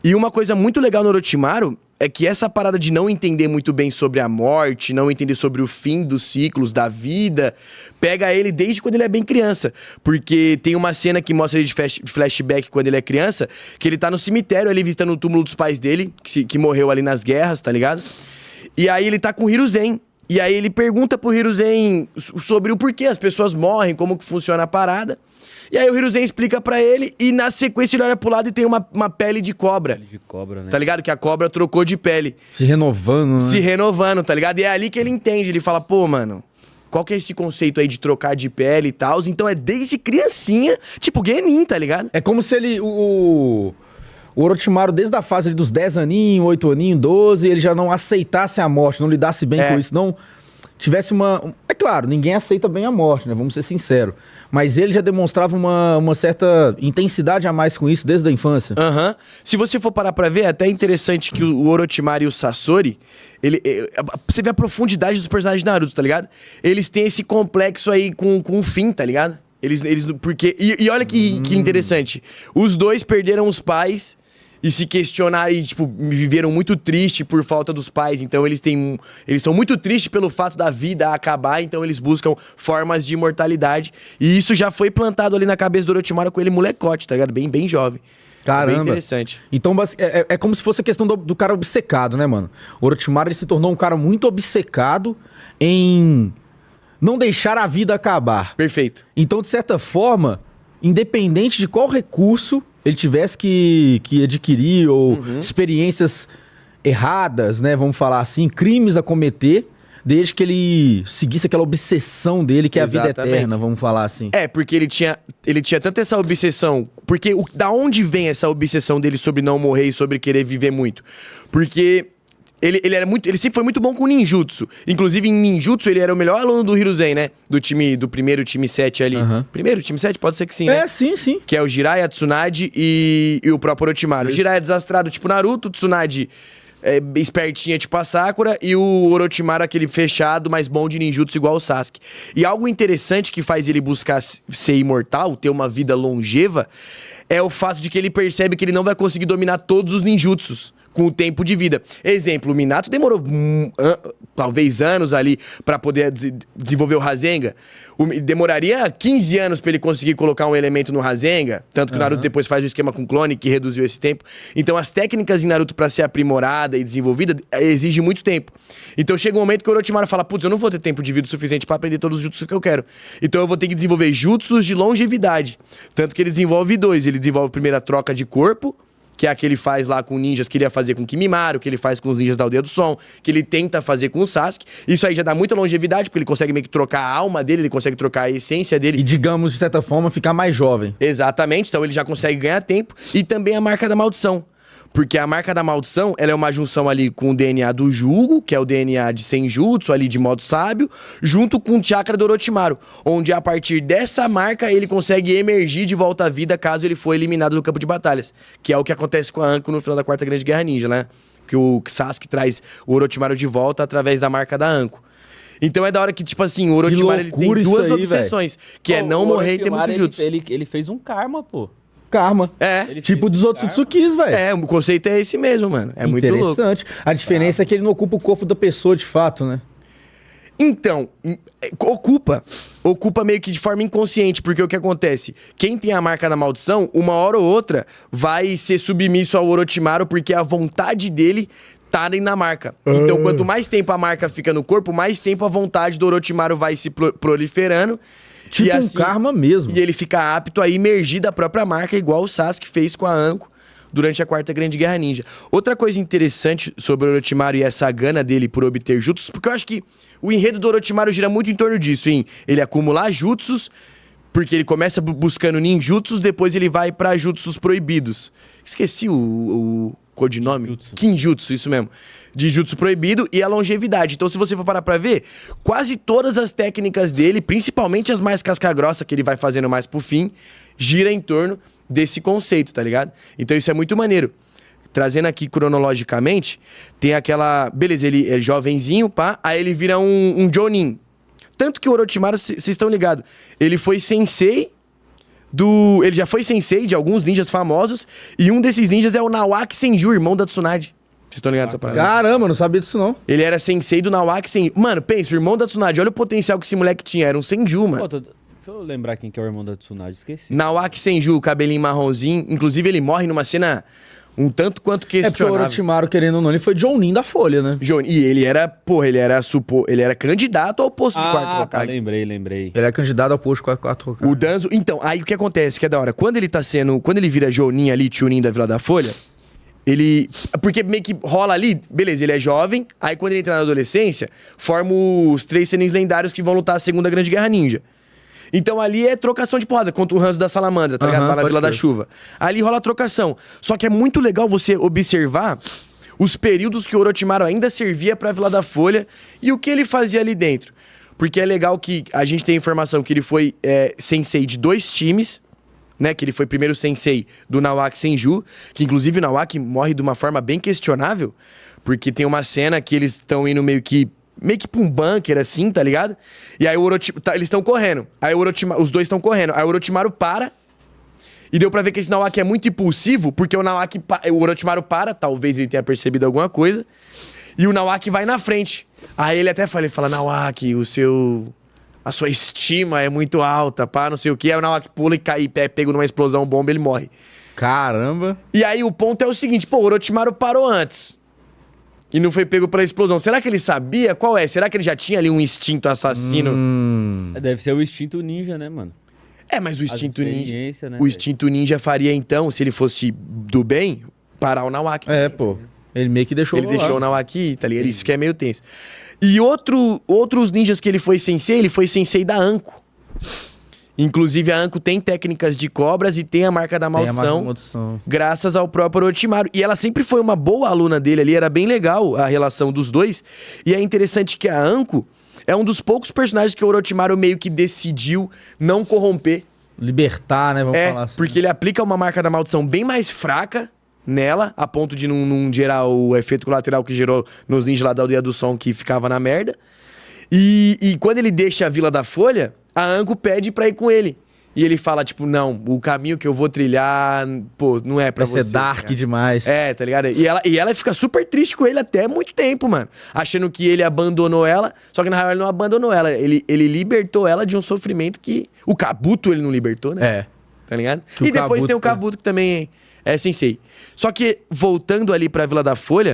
E uma coisa muito legal no Orochimaru é que essa parada de não entender muito bem sobre a morte, não entender sobre o fim dos ciclos da vida, pega ele desde quando ele é bem criança. Porque tem uma cena que mostra ele de flashback quando ele é criança, que ele tá no cemitério ali visitando o túmulo dos pais dele, que morreu ali nas guerras, tá ligado? E aí ele tá com o Hiruzen. E aí ele pergunta pro Hiruzen sobre o porquê as pessoas morrem, como que funciona a parada. E aí o Hiruzen explica pra ele e na sequência ele olha pro lado e tem uma pele de cobra. Pele de cobra, né? Tá ligado? Que a cobra trocou de pele. Se renovando, né? Se renovando, tá ligado? E é ali que ele entende. Ele fala, pô, mano, qual que é esse conceito aí de trocar de pele e tal? Então é desde criancinha, tipo Genin, tá ligado? É como se ele... O Orochimaru, desde a fase ali dos 10 aninhos, 8 aninhos, 12, ele já não aceitasse a morte, não lidasse bem com isso, não tivesse uma... É claro, ninguém aceita bem a morte, né? Vamos ser sinceros. Mas ele já demonstrava uma certa intensidade a mais com isso desde a infância. Aham. Se você for parar pra ver, é até interessante que o Orochimaru e o Sasori, você vê a profundidade dos personagens de Naruto, tá ligado? Eles têm esse complexo aí com o fim, tá ligado? Porque... E olha que interessante. Os dois perderam os pais e se questionaram e, tipo, viveram muito triste por falta dos pais. Então eles são muito tristes pelo fato da vida acabar, então eles buscam formas de imortalidade. E isso já foi plantado ali na cabeça do Orochimaru com ele molecote, tá ligado? Bem jovem. Caramba. É bem interessante. Então é como se fosse a questão do cara obcecado, né, mano? O Orochimaru ele se tornou um cara muito obcecado em não deixar a vida acabar. Perfeito. Então, de certa forma, independente de qual recurso ele tivesse que adquirir ou experiências erradas, né, vamos falar assim, crimes a cometer, desde que ele seguisse aquela obsessão dele, que é a vida eterna, vamos falar assim. É, porque ele tinha tanto essa obsessão... Porque da onde vem essa obsessão dele sobre não morrer e sobre querer viver muito? Porque... Ele sempre foi muito bom com ninjutsu. Inclusive, em ninjutsu, ele era o melhor aluno do Hiruzen, né? Do primeiro time 7 ali. Primeiro time 7? Pode ser que sim, né? É, sim. Que é o Jiraiya, Tsunade e o próprio Orochimaru. O Jiraiya é desastrado, tipo Naruto. O Tsunade é espertinha, tipo a Sakura. E o Orochimaru, aquele fechado, mas bom de ninjutsu, igual o Sasuke. E algo interessante que faz ele buscar ser imortal, ter uma vida longeva, é o fato de que ele percebe que ele não vai conseguir dominar todos os ninjutsus com o tempo de vida. Exemplo, o Minato demorou talvez anos ali pra poder desenvolver o Rasengan. Demoraria 15 anos pra ele conseguir colocar um elemento no Rasengan, tanto que o Naruto depois faz o esquema com clone que reduziu esse tempo. Então as técnicas em Naruto pra ser aprimorada e desenvolvida exigem muito tempo. Então chega um momento que o Orochimaru fala, putz, eu não vou ter tempo de vida suficiente pra aprender todos os jutsus que eu quero. Então eu vou ter que desenvolver jutsus de longevidade. Tanto que ele desenvolve dois. Ele desenvolve primeiro a troca de corpo, que é a que ele faz lá com ninjas, que ele ia fazer com Kimimaro, que ele faz com os ninjas da Aldeia do Som, que ele tenta fazer com o Sasuke. Isso aí já dá muita longevidade, porque ele consegue meio que trocar a alma dele, ele consegue trocar a essência dele. E, digamos, de certa forma, ficar mais jovem. Exatamente, então ele já consegue ganhar tempo. E também a marca da maldição. Porque a marca da maldição, ela é uma junção ali com o DNA do Jugo, que é o DNA de Senjutsu, ali de modo sábio, junto com o chakra do Orochimaru, onde a partir dessa marca ele consegue emergir de volta à vida caso ele for eliminado do campo de batalhas, que é o que acontece com a Anko no final da Quarta Grande Guerra Ninja, né? Que o Sasuke traz o Orochimaru de volta através da marca da Anko. Então é da hora que, tipo assim, o Orochimaru ele tem duas obsessões, que é não morrer e ter muito jutsu. Ele fez um karma, pô. Karma. Tipo dos outros Tsukis, velho. É, o conceito é esse mesmo, mano. É muito louco. Interessante. A diferença é que ele não ocupa o corpo da pessoa de fato, né? Então, ocupa meio que de forma inconsciente, porque o que acontece? Quem tem a marca da maldição, uma hora ou outra, vai ser submisso ao Orochimaru, porque a vontade dele tá na marca. Então, quanto mais tempo a marca fica no corpo, mais tempo a vontade do Orochimaru vai se proliferando. Tipo e assim, um karma mesmo. E ele fica apto a emergir da própria marca, igual o Sasuke fez com a Anko durante a Quarta Grande Guerra Ninja. Outra coisa interessante sobre o Orochimaru e essa gana dele por obter jutsus, porque eu acho que o enredo do Orochimaru gira muito em torno disso, hein? Ele acumular jutsus, porque ele começa buscando ninjutsus, depois ele vai pra jutsus proibidos. Esqueci o codinome? Kinjutsu, isso mesmo. De jutsu proibido e a longevidade. Então, se você for parar pra ver, quase todas as técnicas dele, principalmente as mais casca-grossa, que ele vai fazendo mais pro fim, gira em torno desse conceito, tá ligado? Então, isso é muito maneiro. Trazendo aqui cronologicamente, tem aquela... Beleza, ele é jovenzinho, pá, aí ele vira um Jonin. Tanto que o Orochimaru, vocês estão ligados, ele foi sensei Ele já foi sensei de alguns ninjas famosos. E um desses ninjas é o Nawaki Senju, irmão da Tsunade. Vocês estão ligados nessa parada? Caramba, eu não sabia disso não. Ele era sensei do Nawaki Senju. Mano, pensa, o irmão da Tsunade. Olha o potencial que esse moleque tinha. Era um Senju, mano. Pô, deixa eu lembrar quem que é o irmão da Tsunade, esqueci. Nawaki Senju, cabelinho marronzinho. Inclusive, ele morre numa cena um tanto quanto É porque o questionável. Orochimaru, querendo ou não, ele foi Jounin da Folha, né? E ele era, porra, ele era candidato ao posto de quarto Tá, Hokage. lembrei. Ele é candidato ao posto 4 O Danzo... Então, aí o que acontece, que é da hora. Quando ele vira Jounin ali, Chunin da Vila da Folha, ele... Porque meio que rola ali, beleza, ele é jovem, aí quando ele entra na adolescência, forma os 3 senins lendários que vão lutar a Segunda Grande Guerra Ninja. Então ali é trocação de porrada contra o Hanzo da Salamandra, tá ligado? Lá na pode Vila da crer. Chuva. Ali rola a trocação. Só que é muito legal você observar os períodos que o Orochimaru ainda servia pra Vila da Folha e o que ele fazia ali dentro. Porque é legal que a gente tem informação que ele foi sensei de 2 times, né? Que ele foi primeiro sensei do Nawaki Senju, que inclusive o Nawaki morre de uma forma bem questionável, porque tem uma cena que eles estão indo meio que pra um bunker, assim, tá ligado? E aí eles estão correndo. Aí os dois estão correndo. Aí o Orochimaru para. E deu pra ver que esse Nawaki é muito impulsivo, porque o Orochimaru para, talvez ele tenha percebido alguma coisa. E o Nawaki vai na frente. Aí ele até fala, Nawaki, a sua estima é muito alta, pá, não sei o quê. Aí o Nawaki pula e cai, pego numa explosão bomba, ele morre. Caramba. E aí o ponto é o seguinte, pô, o Orochimaru parou antes. E não foi pego pela explosão. Será que ele sabia qual é? Será que ele já tinha ali um instinto assassino? Deve ser o instinto ninja, né, mano? Mas o instinto ninja... experiência, né, O instinto ninja faria, então, se ele fosse do bem, parar o Nawaki. Pô. Ele meio que deixou Ele rolar. deixou o Nawaki, tá ligado? Isso que é meio tenso. E outros ninjas que ele foi sensei da Anko. Inclusive, a Anko tem técnicas de cobras e tem a marca da Tem a marca maldição. da maldição. Graças ao próprio Orochimaru. E ela sempre foi uma boa aluna dele ali, era bem legal a relação dos dois. E é interessante que a Anko é um dos poucos personagens que o Orochimaru meio que decidiu não corromper. Libertar, né? Vamos falar assim. Porque ele aplica uma marca da maldição bem mais fraca nela, a ponto de não gerar o efeito colateral que gerou nos ninjas lá da Aldeia do Som, que ficava na merda. E quando ele deixa a Vila da Folha, a Anko pede pra ir com ele. E ele fala, tipo, não, o caminho que eu vou trilhar, pô, não é pra Vai você. ser dark cara. demais. Tá ligado? E ela fica super triste com ele até muito tempo, mano. Achando que ele abandonou ela, só que na real ele não abandonou ela. Ele libertou ela de um sofrimento que... O Kabuto ele não libertou, né? Tá ligado? Que o E depois Kabuto tem o Kabuto que também é sensei. Só que, voltando ali pra Vila da Folha,